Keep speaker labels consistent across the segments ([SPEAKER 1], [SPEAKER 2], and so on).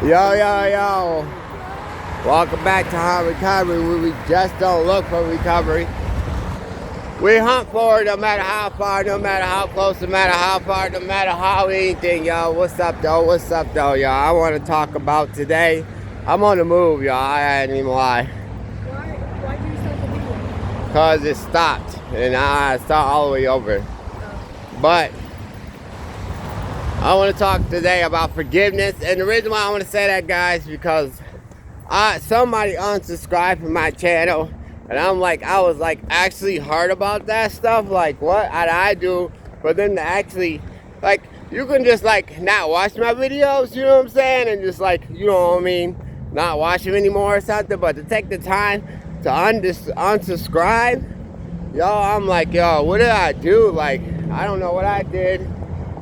[SPEAKER 1] Yo, yo, yo. Welcome back to Hunt Recovery, where we just don't look for recovery. We hunt for it no matter how far, no matter how close, no matter how far, no matter how anything, y'all. What's up, though? What's up, though, y'all? I want to talk about today. I'm on the move, y'all. I ain't even lie.
[SPEAKER 2] Why did you start the video?
[SPEAKER 1] Because it stopped, and I stopped all the way over. But I want to talk today about forgiveness. And the reason why I want to say that, guys, because somebody unsubscribed from my channel, and I was actually hurt about that stuff. Like, what did I do for them to actually, like, you can just not watch my videos, you know what I'm saying, and just you know what I mean, not watch them anymore or something, but to take the time to unsubscribe, yo, I'm like, yo, what did I do? Like, I don't know what I did.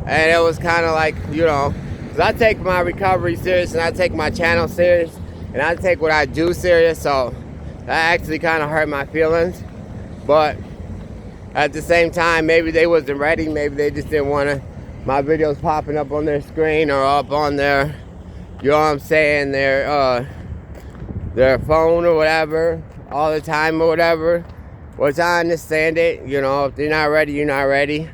[SPEAKER 1] And it was kind of because I take my recovery serious, and I take my channel serious, and I take what I do serious, so that actually kind of hurt my feelings. But at the same time, maybe they wasn't ready. Maybe they just didn't want my videos popping up on their screen or up on their, you know what I'm saying, their phone or whatever, all the time or whatever. Which I understand it. You know, if they're not ready, you're not ready.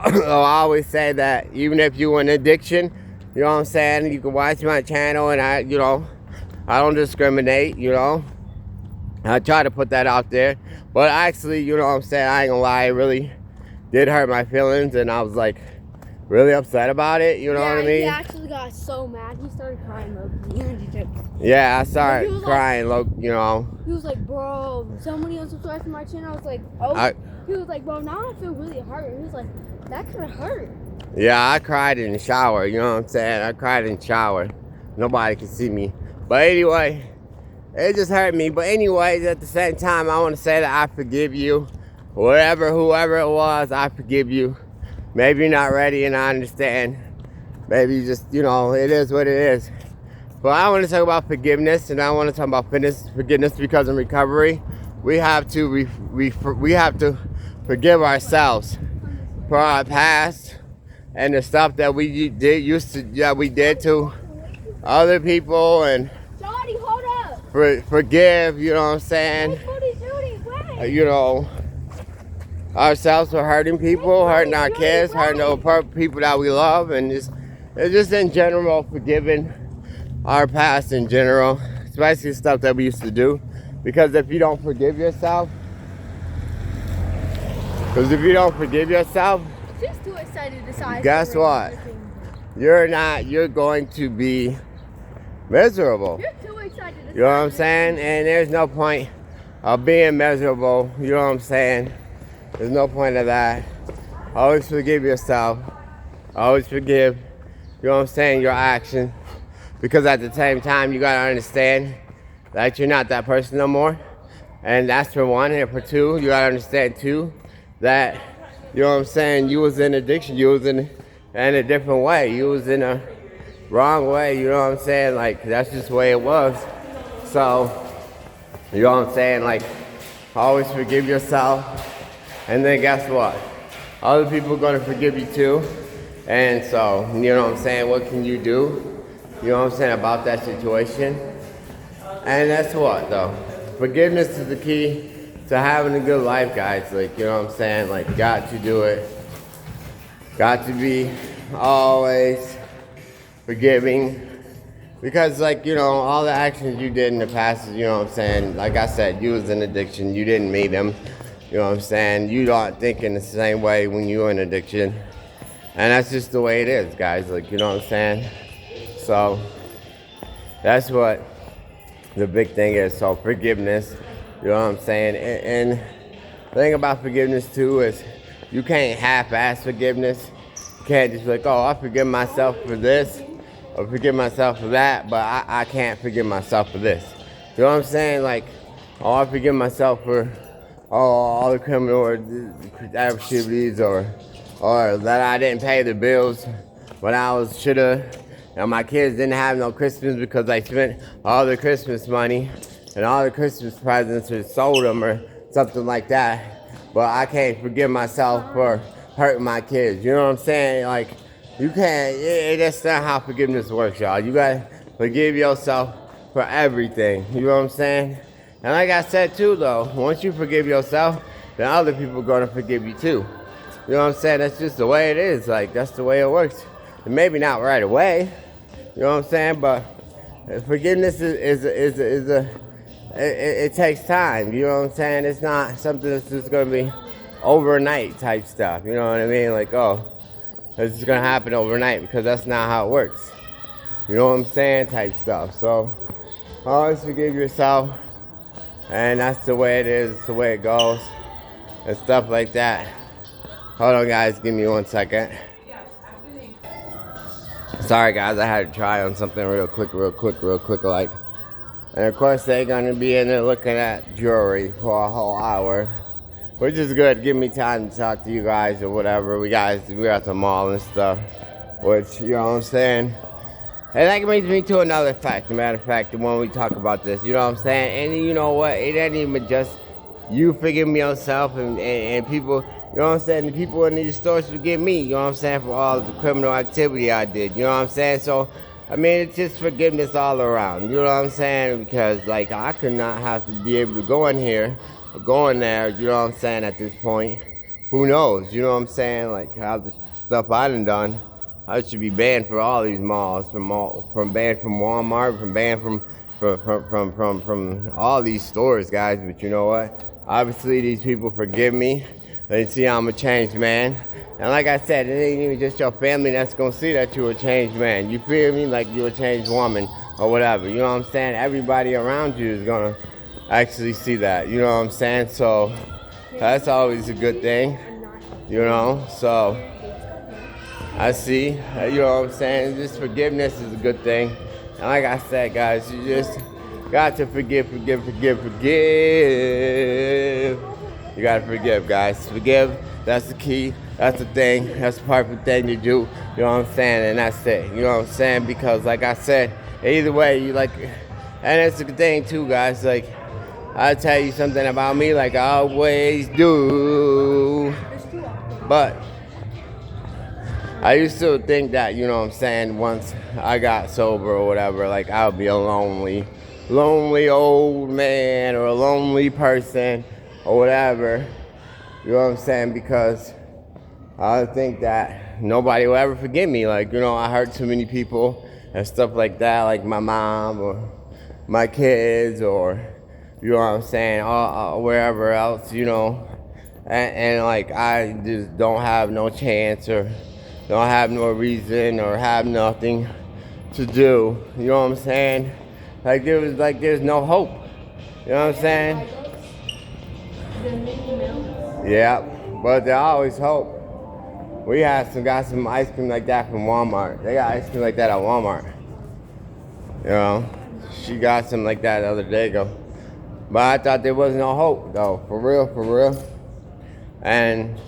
[SPEAKER 1] I always say that even if you're in addiction, you know what I'm saying, you can watch my channel, and I don't discriminate, you know. I try to put that out there. But actually, you know what I'm saying, I ain't gonna lie, it really did hurt my feelings, and I was really upset about it, you know what I mean?
[SPEAKER 2] He actually got so mad, he started crying, low-key.
[SPEAKER 1] Yeah, I started crying, you know.
[SPEAKER 2] He was like, bro, somebody unsubscribed from my channel. I was like, oh. He was like, bro, now I feel really hurt. He was like, that could hurt.
[SPEAKER 1] Yeah, I cried in the shower, you know what I'm saying? I cried in the shower. Nobody could see me. But anyway, it just hurt me. But anyways, at the same time, I want to say that I forgive you. Whoever it was, I forgive you. Maybe you're not ready, and I understand. Maybe you just, you know, it is what it is. But I want to talk about forgiveness, and I want to talk about forgiveness because in recovery, we have to forgive ourselves for our past and the stuff that we did to other people, and
[SPEAKER 2] Johnny, hold up.
[SPEAKER 1] Forgive, you know what I'm saying? You know, ourselves for hurting people, hurting our kids, hurting the people that we love, and it's just in general forgiving our past in general, especially stuff that we used to do. Because if you don't forgive yourself,
[SPEAKER 2] Just too excited to decide.
[SPEAKER 1] Guess what? You're going to be miserable.
[SPEAKER 2] You're too excited to decide.
[SPEAKER 1] You know what I'm saying? And there's no point of being miserable. You know what I'm saying? There's no point of that. Always forgive yourself. Always forgive, you know what I'm saying, your actions. Because at the same time, you gotta understand that you're not that person no more. And that's for one. And for two, you gotta understand too that, you know what I'm saying, you was in addiction. You was in a different way. You was in a wrong way. You know what I'm saying? Like, that's just the way it was. So, you know what I'm saying? Like, always forgive yourself. And then guess what? Other people are gonna forgive you too. And so, you know what I'm saying? What can you do? You know what I'm saying, about that situation? And that's what, though. Forgiveness is the key to having a good life, guys. Like, you know what I'm saying? Like, got to do it. Got to be always forgiving. Because, like, you know, all the actions you did in the past, you know what I'm saying? Like I said, you was in addiction. You didn't meet them. You know what I'm saying? You don't think in the same way when you were in addiction. And that's just the way it is, guys. Like, you know what I'm saying? So, that's what the big thing is. So, forgiveness, you know what I'm saying? And the thing about forgiveness, too, is you can't half-ass forgiveness. You can't just be like, oh, I forgive myself for this, or forgive myself for that, but I can't forgive myself for this. You know what I'm saying? Like, oh, I forgive myself for all the criminal activities, or that I didn't pay the bills when I shoulda. And my kids didn't have no Christmas because I spent all the Christmas money and all the Christmas presents or sold them or something like that. But I can't forgive myself for hurting my kids. You know what I'm saying? Like, you can't, that's not how forgiveness works, y'all. You gotta forgive yourself for everything. You know what I'm saying? And like I said too, though, once you forgive yourself, then other people are gonna forgive you too. You know what I'm saying? That's just the way it is. Like, that's the way it works. And maybe not right away. You know what I'm saying? But forgiveness it takes time. You know what I'm saying? It's not something that's just gonna be overnight type stuff. You know what I mean? Like, oh, this is gonna happen overnight, because that's not how it works. You know what I'm saying? Type stuff. So always forgive yourself, and that's the way it is. It's the way it goes, and stuff like that. Hold on, guys. Give me 1 second. Sorry, guys. I had to try on something real quick. Like, and of course, they're gonna be in there looking at jewelry for a whole hour, which is good. Give me time to talk to you guys or whatever. We at the mall and stuff, which, you know what I'm saying? And that brings me to another fact. Matter of fact, when we talk about this, you know what I'm saying? And you know what? It ain't even just you forgiving yourself and people, you know what I'm saying? The people in these stores forgive me, you know what I'm saying, for all the criminal activity I did, you know what I'm saying? So, I mean, it's just forgiveness all around, you know what I'm saying? Because, like, I could not have to be able to go in here or go in there, you know what I'm saying, at this point. Who knows, you know what I'm saying? Like, how the stuff I done, I should be banned from all these malls, from banned from Walmart, from banned from all these stores, guys. But you know what? Obviously, these people forgive me. They see I'm a changed man. And like I said, it ain't even just your family that's gonna see that you're a changed man. You feel me? Like you're a changed woman or whatever. You know what I'm saying? Everybody around you is gonna actually see that. You know what I'm saying? So that's always a good thing. You know? So I see. You know what I'm saying? Just forgiveness is a good thing. And like I said, guys, you just got to forgive. You gotta forgive, guys. Forgive, that's the key. That's the thing. That's the perfect thing to do. You know what I'm saying? And that's it. You know what I'm saying? Because like I said, either way, you like, and it's a good thing too, guys. Like, I'll tell you something about me like I always do. But I used to think that, you know what I'm saying, once I got sober or whatever, like I would be a lonely old man or a lonely person or whatever. You know what I'm saying? Because I think that nobody will ever forgive me. Like, you know, I hurt too many people and stuff like that, like my mom or my kids or, you know what I'm saying, or wherever else, you know. And like I just don't have no chance or don't have no reason or have nothing to do. You know what I'm saying? There's no hope. You know what I'm saying? Yeah, but there's always hope. We got some ice cream like that from Walmart. They got ice cream like that at Walmart. You know, she got some like that the other day ago. But I thought there was no hope though, for real. And,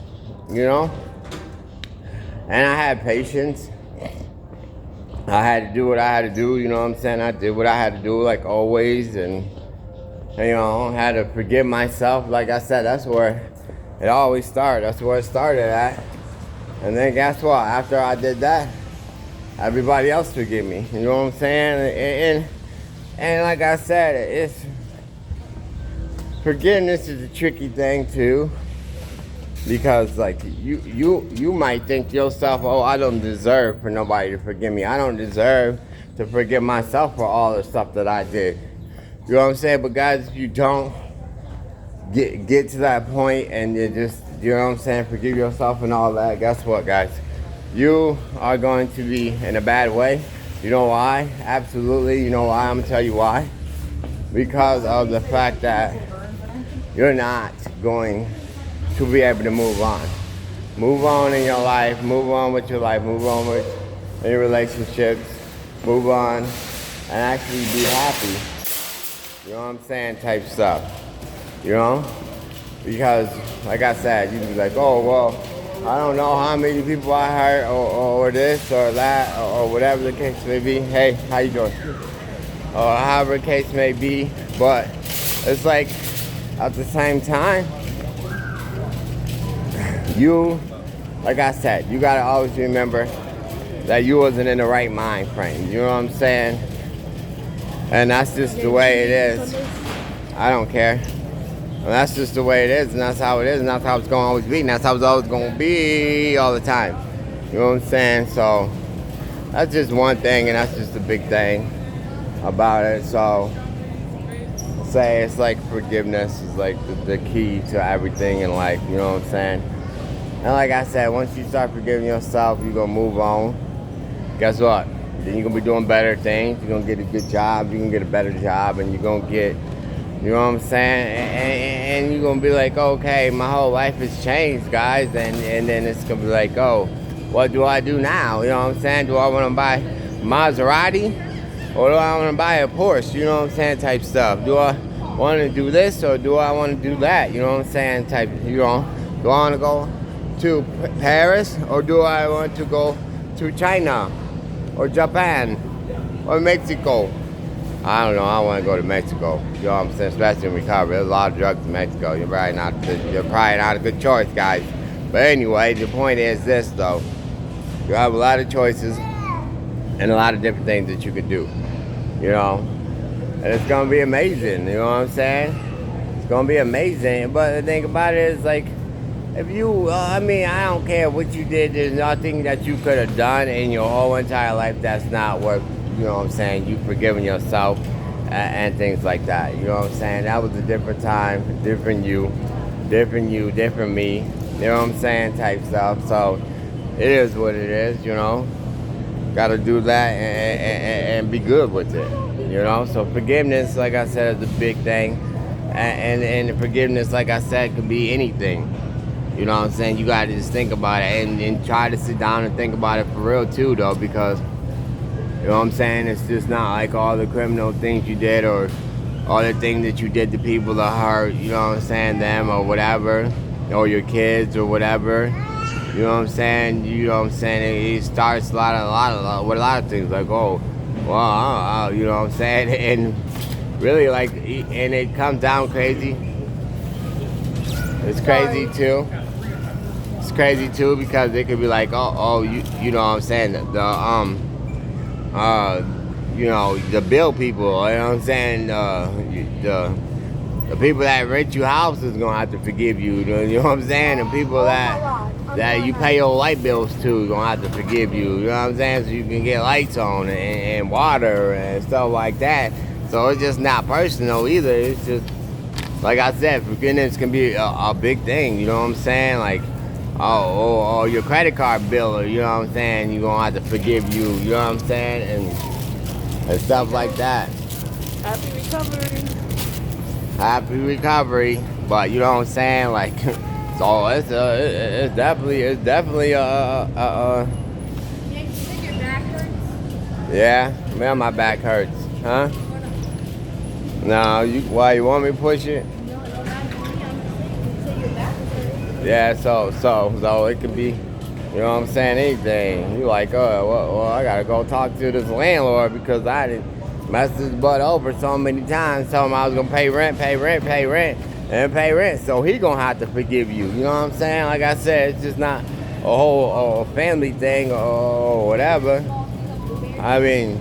[SPEAKER 1] you know, and I had patience. I had to do what I had to do, you know what I'm saying? I did what I had to do, like always, and you know, I had to forgive myself. Like I said, that's where it always started. That's where it started at. And then guess what? After I did that, everybody else forgive me. You know what I'm saying? And like I said, forgiveness is a tricky thing too. Because like you might think to yourself, oh, I don't deserve for nobody to forgive me. I don't deserve to forgive myself for all the stuff that I did. You know what I'm saying? But guys, if you don't get to that point and you just, you know what I'm saying, forgive yourself and all that, guess what, guys? You are going to be in a bad way. You know why? Absolutely. You know why? I'm gonna tell you why. Because of the fact that you're not going to be able to move on. Move on in your life, move on with your life, move on with your relationships, move on and actually be happy. You know what I'm saying? Type stuff. You know? Because, like I said, you can be like, oh, well, I don't know how many people I hurt or this or that or whatever the case may be. Hey, how you doing? Or however the case may be. But it's like, at the same time, you, like I said, you gotta always remember that you wasn't in the right mind frame. You know what I'm saying? And that's just the way it is. I don't care. And that's just the way it is, and that's how it is, and that's how it's gonna always be, and that's how it's always gonna be all the time. You know what I'm saying? So that's just one thing, and that's just a big thing about it. So say it's like forgiveness is like the key to everything in life. You know what I'm saying? And like I said, once you start forgiving yourself, you're gonna move on. Guess what? Then you're gonna be doing better things. You're gonna get a good job. You're gonna get a better job, and you're gonna get, you know what I'm saying? And you're gonna be like, okay, my whole life has changed, guys. And then it's gonna be like, oh, what do I do now? You know what I'm saying? Do I want to buy Maserati, or do I want to buy a Porsche? You know what I'm saying? Type stuff. Do I want to do this, or do I want to do that? You know what I'm saying? Type. You know, do I want to go to Paris, or do I want to go to China, or Japan, or Mexico? I don't know. I want to go to Mexico. You know what I'm saying? Especially in recovery. There's a lot of drugs in Mexico. You're probably not a good choice, guys. But anyway, the point is this, though. You have a lot of choices and a lot of different things that you could do. You know? And it's going to be amazing. You know what I'm saying? It's going to be amazing. But the thing about it is, like, if you, I don't care what you did. There's nothing that you could have done in your whole entire life that's not worth, you know what I'm saying, you forgiving yourself and things like that. You know what I'm saying? That was a different time, different you, different me. You know what I'm saying? Type stuff. So it is what it is, you know. Got to do that and be good with it, you know. So forgiveness, like I said, is a big thing. And forgiveness, like I said, could be anything. You know what I'm saying? You got to just think about it and try to sit down and think about it for real too, though, because, you know what I'm saying, it's just not like all the criminal things you did or all the things that you did to people that hurt, you know what I'm saying, them or whatever, or your kids or whatever. You know what I'm saying? You know what I'm saying? It starts with a lot of things, like, oh, well, you know what I'm saying? And really, like, and it comes down crazy. It's crazy too. It's crazy too because they could be like, you know what I'm saying? You know, the bill people, you know what I'm saying? The people that rent you houses gonna have to forgive you. You know what I'm saying? The people that you pay your light bills to gonna have to forgive you. You know what I'm saying? So you can get lights on and water and stuff like that. So it's just not personal either. It's just, like I said, forgiveness can be a big thing. You know what I'm saying? Like, oh, your credit card bill, you know what I'm saying? You're gonna have to forgive you. You know what I'm saying? And stuff like that.
[SPEAKER 2] Happy recovery.
[SPEAKER 1] Happy recovery, but you know what I'm saying, like, so it's definitely
[SPEAKER 2] You think your back hurts?
[SPEAKER 1] yeah, man, my back hurts, huh? No, why you want me to push it?
[SPEAKER 2] No, not for me. I'm just saying your back hurts.
[SPEAKER 1] Yeah, so it could be, you know what I'm saying, anything. You like, well, I gotta go talk to this landlord because I didn't messed his butt over so many times, told him I was gonna pay rent, and pay rent. So he gonna have to forgive you. You know what I'm saying? Like I said, it's just not a whole family thing or whatever. I mean,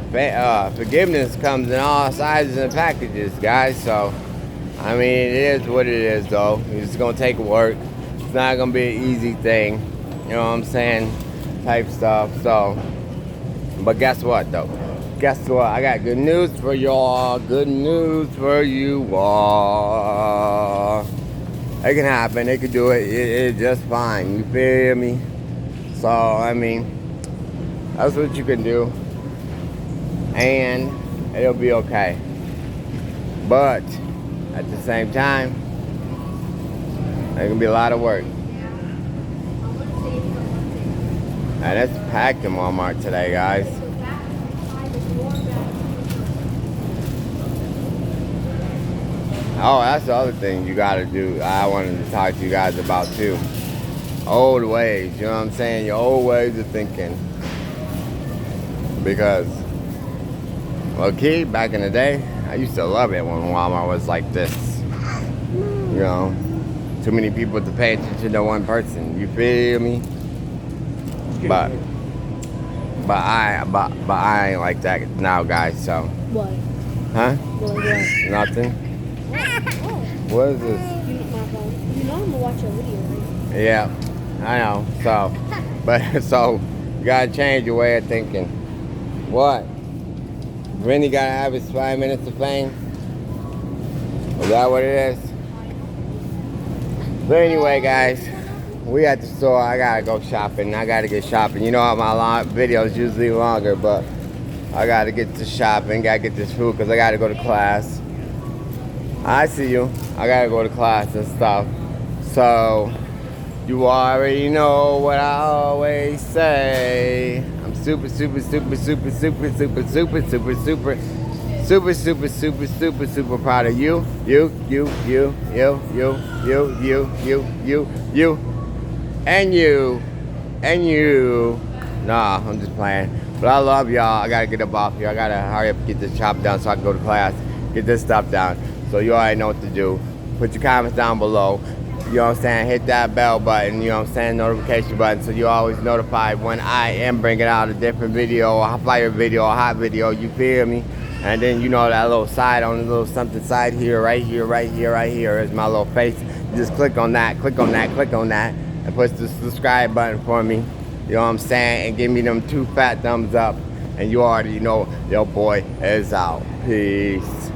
[SPEAKER 1] forgiveness comes in all sizes and packages, guys. So, I mean, it is what it is, though. It's gonna take work. It's not gonna be an easy thing. You know what I'm saying? Type stuff. So, but guess what, though? Guess what? I got good news for y'all. Good news for you all. It can happen. It can do it. It's just fine. You feel me? So, I mean, that's what you can do. And it'll be okay. But at the same time, it can be a lot of work. And it's packed in Walmart today, guys. Oh, that's the other thing you gotta do. I wanted to talk to you guys about too. Old ways, you know what I'm saying? Your old ways of thinking. Because, well, kid, back in the day, I used to love it when Walmart was like this. You know, too many people to pay attention to one person. You feel me? But I ain't like that now, guys. So.
[SPEAKER 2] What?
[SPEAKER 1] Huh?
[SPEAKER 2] Doing what?
[SPEAKER 1] Nothing.
[SPEAKER 2] Oh.
[SPEAKER 1] What is this?
[SPEAKER 2] You know my phone. You know I'm gonna watch your video, right?
[SPEAKER 1] Yeah, I know. So, but so you gotta change your way of thinking. What? Vinny gotta have his 5 minutes of fame? Is that what it is? But anyway, guys, we at the store. I gotta go shopping. I gotta get shopping. You know, my videos usually longer, but I gotta get to shopping. Gotta get this food because I gotta go to class. I see you. I gotta go to class and stuff. So, you already know what I always say. I'm super, super, super, super, super, super, super, super, super, super, super, super, super, super proud of you, you, and you, and you. Nah, I'm just playing. But I love y'all. I gotta get up off here. I gotta hurry up and get this chop down so I can go to class, get this stuff down. So you already know what to do. Put your comments down below. You know what I'm saying? Hit that bell button, you know what I'm saying? Notification button so you're always notified when I am bringing out a different video, a fire video, a hot video, you feel me? And then you know that little side on the little something side here, right here, right here, right here is my little face. You just click on that, click on that, click on that, and push the subscribe button for me. You know what I'm saying? And give me them 2 fat thumbs up. And you already know your boy is out. Peace.